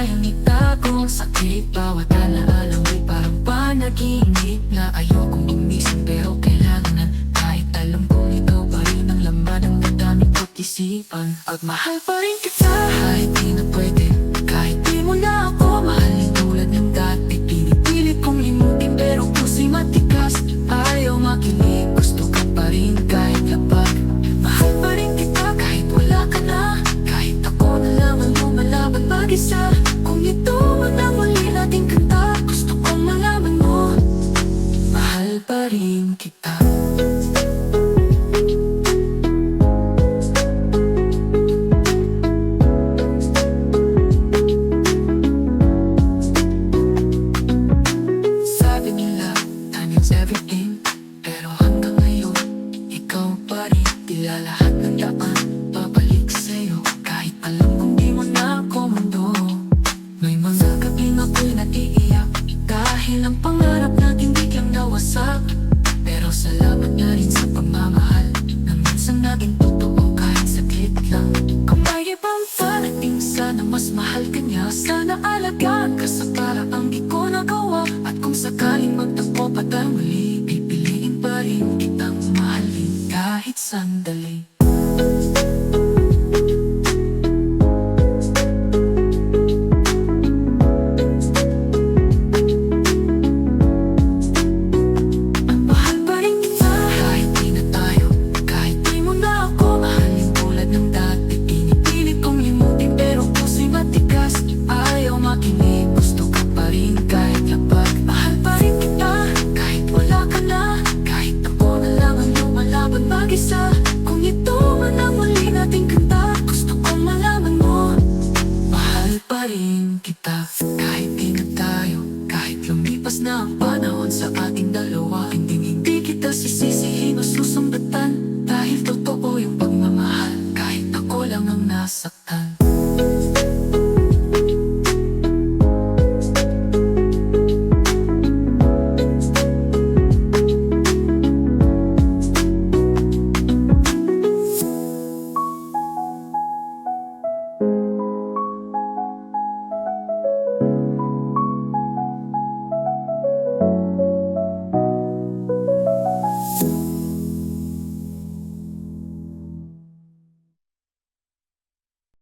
kayang itago ang sakit. Bawat alaala mo'y parang panaginip na ayokong gumising pero kailangan. Kahit alam kong ito pa rin ang laman ng madaming pag-isipan. Mahal pa rin kita kahit di na pwede, kahit di mo na ako mahalin tulad ng dati. Pinipilit kong limutin pero puso'y matigas. Ayaw makinig, gusto ka pa rin kahit lapag. Mahal pa rin kita kahit wala ka na, kahit ako na lang ang lumalaban mag-isa. Kung ito man ang muli nating kanta, gusto kong malaman mo, mahal pa rin kita. Sabi nila, time is everything, pero hanggang ngayon, ikaw pa rin. Tila lahat ng daan, babalik sa'yo. Kahit alam kong di mo na ako mundo. May mga gabing ako'y naiiyak dahil ang pangarap natin biglang nawasak. Pero salamat na rin sa pagmamahal na minsan naging totoo kahit saglit lang. Kung may ibang darating, sana mas mahal ka niya. Sana alagaan ka sa paraang di ko nagawa. At kung sakaling magtagpo pa tayo muli, pipiliin pa rin kitang mahalin kahit sandali.